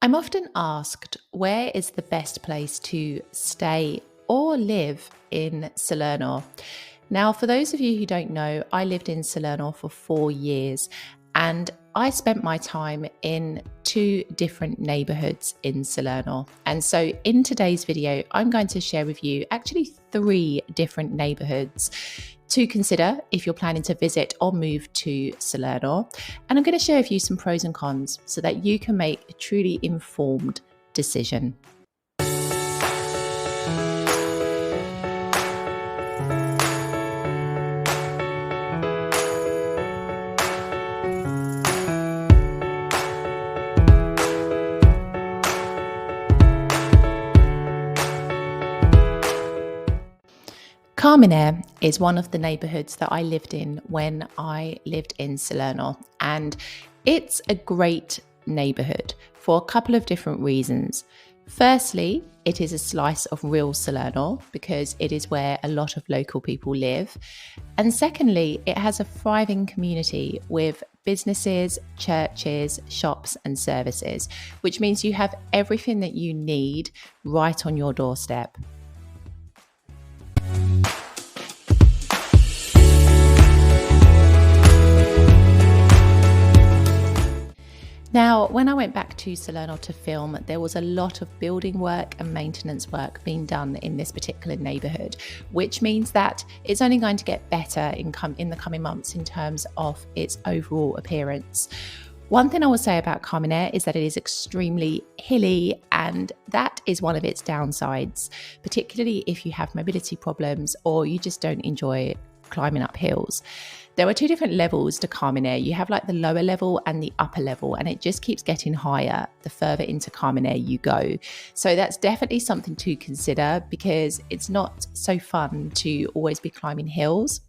I'm often asked, where is the best place to stay or live in Salerno? Now, for those of you who don't know, I lived in Salerno for 4 years and I spent my time in two different neighbourhoods in Salerno. And so in today's video, I'm going to share with you actually 3 different neighbourhoods to consider if you're planning to visit or move to Salerno. And I'm going to share with you some pros and cons so that you can make a truly informed decision. Carmine is one of the neighbourhoods that I lived in when I lived in Salerno, and it's a great neighbourhood for a couple of different reasons. Firstly, it is a slice of real Salerno because it is where a lot of local people live. And secondly, it has a thriving community with businesses, churches, shops and services, which means you have everything that you need right on your doorstep. Now, when I went back to Salerno to film, there was a lot of building work and maintenance work being done in this particular neighbourhood, which means that it's only going to get better in the coming months in terms of its overall appearance. One thing I will say about Carmine is that it is extremely hilly, and that is one of its downsides, particularly if you have mobility problems or you just don't enjoy climbing up hills. There are 2 different levels to Carmine. You have like the lower level and the upper level, and it just keeps getting higher the further into Carmine you go. So that's definitely something to consider because it's not so fun to always be climbing hills.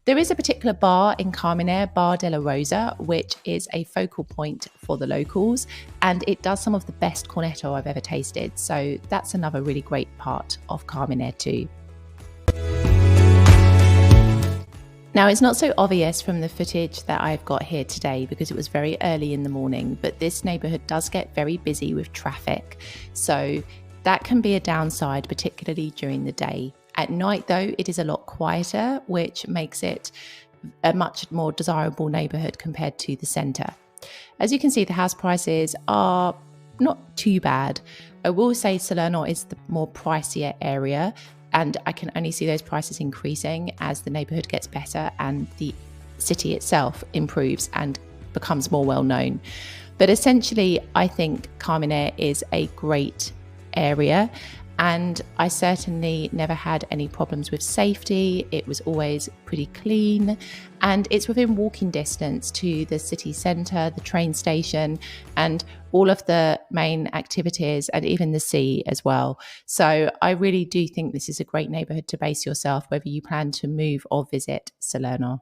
There is a particular bar in Carmine, Bar della Rosa, which is a focal point for the locals, and it does some of the best cornetto I've ever tasted. So that's another really great part of Carmine too. Now, it's not so obvious from the footage that I've got here today because it was very early in the morning, but this neighbourhood does get very busy with traffic. So that can be a downside, particularly during the day. At night, though, it is a lot quieter, which makes it a much more desirable neighbourhood compared to the centre. As you can see, the house prices are not too bad. I will say Salerno is the more pricier area, and I can only see those prices increasing as the neighbourhood gets better and the city itself improves and becomes more well known. But essentially, I think Carmine is a great area, and I certainly never had any problems with safety. It was always pretty clean, and it's within walking distance to the city centre, the train station, and all of the main activities, and even the sea as well. So I really do think this is a great neighbourhood to base yourself, whether you plan to move or visit Salerno.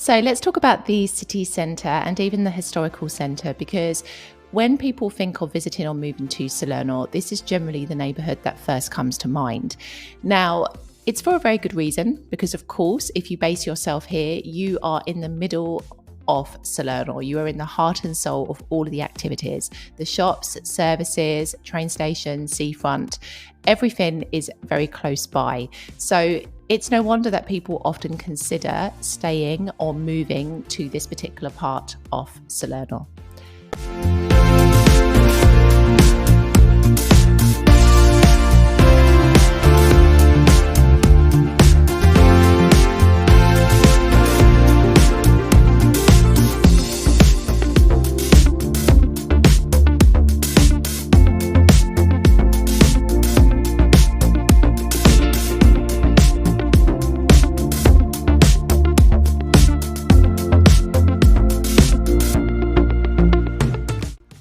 So let's talk about the city centre and even the historical centre, because when people think of visiting or moving to Salerno, this is generally the neighbourhood that first comes to mind. Now, it's for a very good reason, because of course, if you base yourself here, you are in the middle of Salerno. You are in the heart and soul of all of the activities, the shops, services, train station, seafront, everything is very close by. So it's no wonder that people often consider staying or moving to this particular part of Salerno.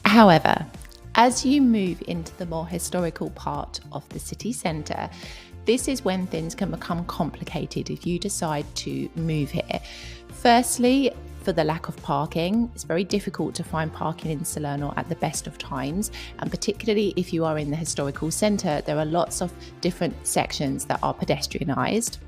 However, as you move into the more historical part of the city centre, this is when things can become complicated if you decide to move here. Firstly, for the lack of parking, it's very difficult to find parking in Salerno at the best of times, and particularly if you are in the historical centre, there are lots of different sections that are pedestrianised.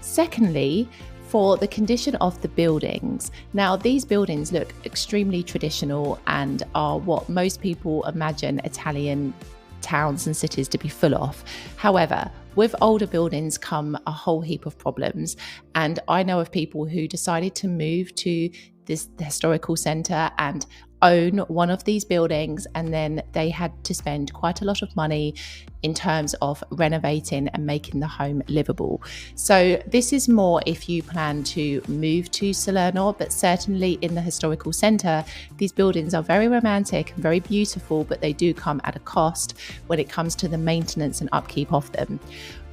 Secondly, for the condition of the buildings. Now, these buildings look extremely traditional and are what most people imagine Italian towns and cities to be full of. However, with older buildings come a whole heap of problems. And I know of people who decided to move to the historical centre and own one of these buildings, and then they had to spend quite a lot of money in terms of renovating and making the home livable. So this is more if you plan to move to Salerno, but certainly in the historical centre, these buildings are very romantic and very beautiful, but they do come at a cost when it comes to the maintenance and upkeep of them.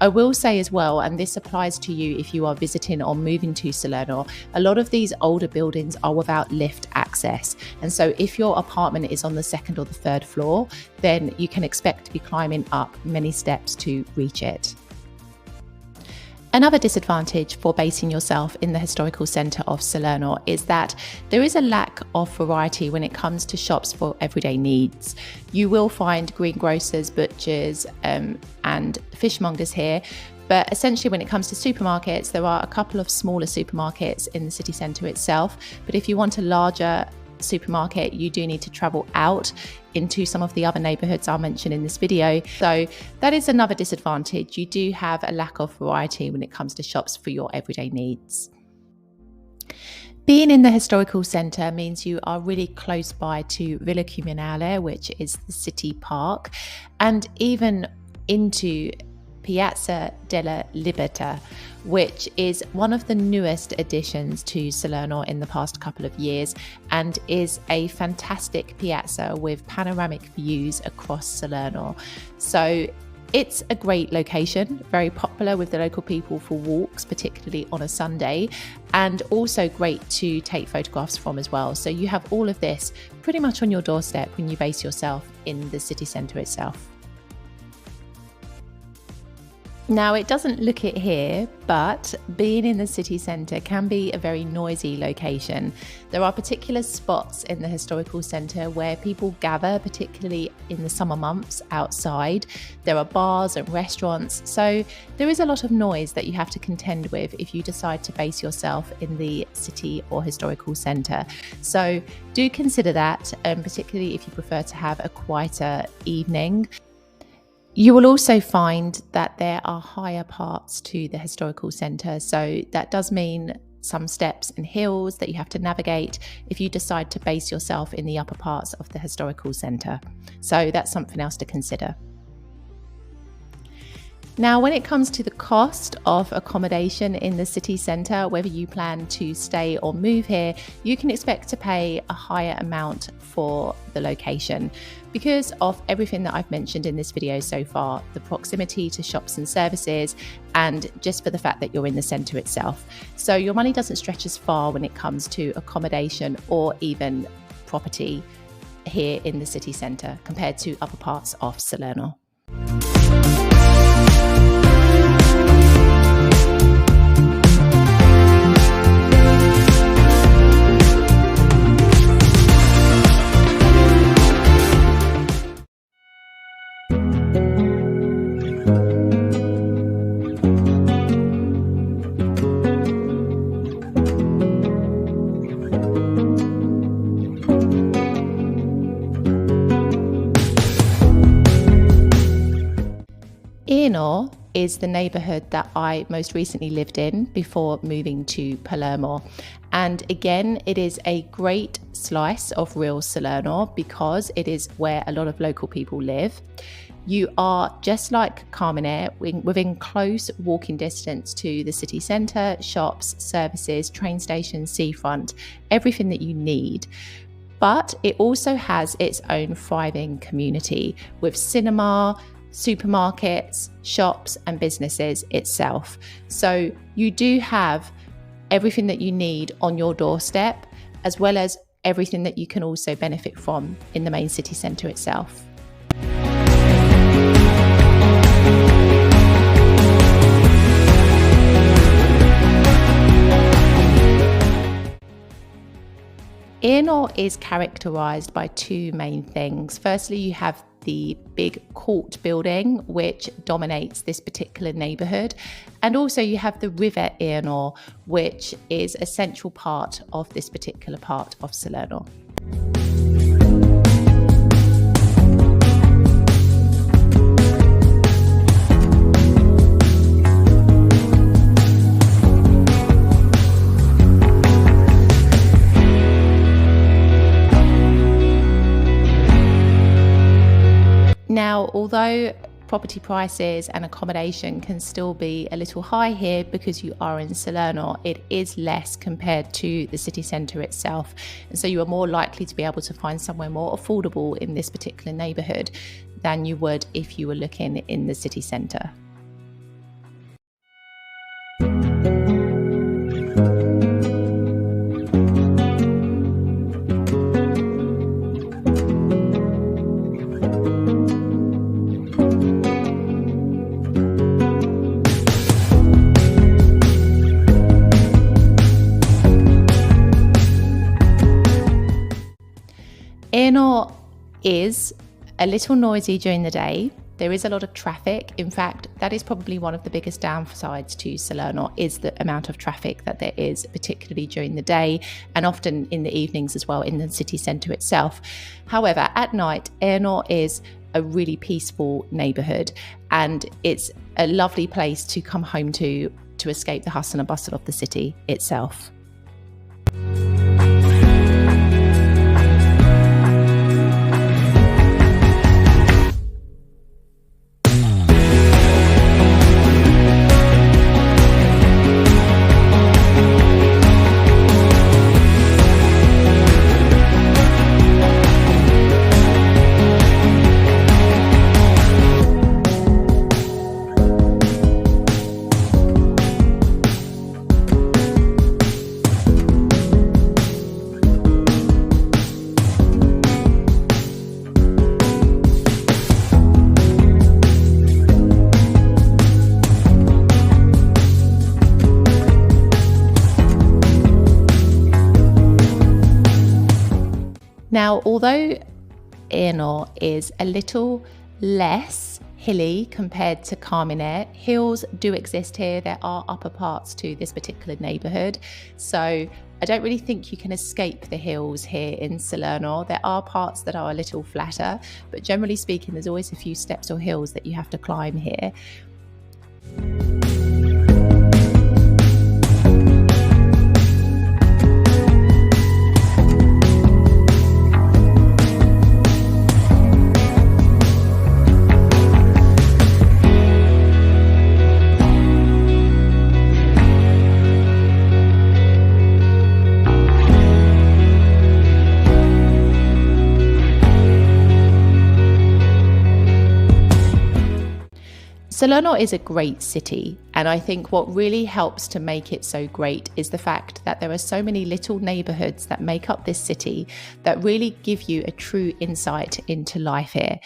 I will say as well, and this applies to you if you are visiting or moving to Salerno, a lot of these older buildings are without lift access. And so if your apartment is on the second or the third floor, then you can expect to be climbing up many steps to reach it. Another disadvantage for basing yourself in the historical centre of Salerno is that there is a lack of variety when it comes to shops for everyday needs. You will find greengrocers, butchers, and fishmongers here, but essentially when it comes to supermarkets, there are a couple of smaller supermarkets in the city centre itself, but if you want a larger supermarket, you do need to travel out into some of the other neighbourhoods I'll mention in this video. So that is another disadvantage. You do have a lack of variety when it comes to shops for your everyday needs. Being in the historical centre means you are really close by to Villa Comunale, which is the city park, and even into Piazza della Libertà, which is one of the newest additions to Salerno in the past couple of years and is a fantastic piazza with panoramic views across Salerno. So it's a great location, very popular with the local people for walks, particularly on a Sunday, and also great to take photographs from as well. So you have all of this pretty much on your doorstep when you base yourself in the city centre itself. Now, it doesn't look it here, but being in the city centre can be a very noisy location. There are particular spots in the historical centre where people gather, particularly in the summer months outside. There are bars and restaurants, so there is a lot of noise that you have to contend with if you decide to base yourself in the city or historical centre. So do consider that, particularly if you prefer to have a quieter evening. You will also find that there are higher parts to the historical centre, so that does mean some steps and hills that you have to navigate if you decide to base yourself in the upper parts of the historical centre. So that's something else to consider. Now, when it comes to the cost of accommodation in the city centre, whether you plan to stay or move here, you can expect to pay a higher amount for the location because of everything that I've mentioned in this video so far, the proximity to shops and services, and just for the fact that you're in the centre itself. So your money doesn't stretch as far when it comes to accommodation or even property here in the city centre compared to other parts of Salerno. Salerno is the neighbourhood that I most recently lived in before moving to Palermo. And again, it is a great slice of real Salerno because it is where a lot of local people live. You are just like Carmine, within close walking distance to the city centre, shops, services, train stations, seafront, everything that you need. But it also has its own thriving community with cinema, supermarkets, shops and businesses itself. So you do have everything that you need on your doorstep, as well as everything that you can also benefit from in the main city centre itself. Salerno is characterised by two main things. Firstly, you have the big court building, which dominates this particular neighbourhood. And also you have the River Salerno, which is a central part of this particular part of Salerno. Now, although property prices and accommodation can still be a little high here because you are in Salerno, it is less compared to the city centre itself. And so you are more likely to be able to find somewhere more affordable in this particular neighbourhood than you would if you were looking in the city centre. Salerno is a little noisy during the day. There is a lot of traffic. In fact, that is probably one of the biggest downsides to Salerno, is the amount of traffic that there is, particularly during the day and often in the evenings as well in the city centre itself. However, at night, Salerno is a really peaceful neighbourhood, and it's a lovely place to come home to escape the hustle and bustle of the city itself. Now, although Salerno is a little less hilly compared to Carmine, hills do exist here. There are upper parts to this particular neighbourhood. So I don't really think you can escape the hills here in Salerno. There are parts that are a little flatter, but generally speaking, there's always a few steps or hills that you have to climb here. Salerno is a great city, and I think what really helps to make it so great is the fact that there are so many little neighbourhoods that make up this city that really give you a true insight into life here.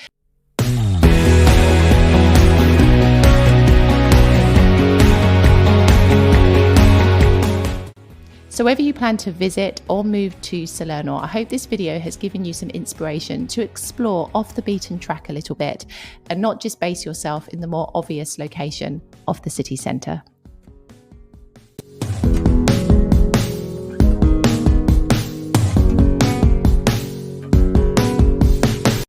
So whether you plan to visit or move to Salerno, I hope this video has given you some inspiration to explore off the beaten track a little bit and not just base yourself in the more obvious location of the city centre.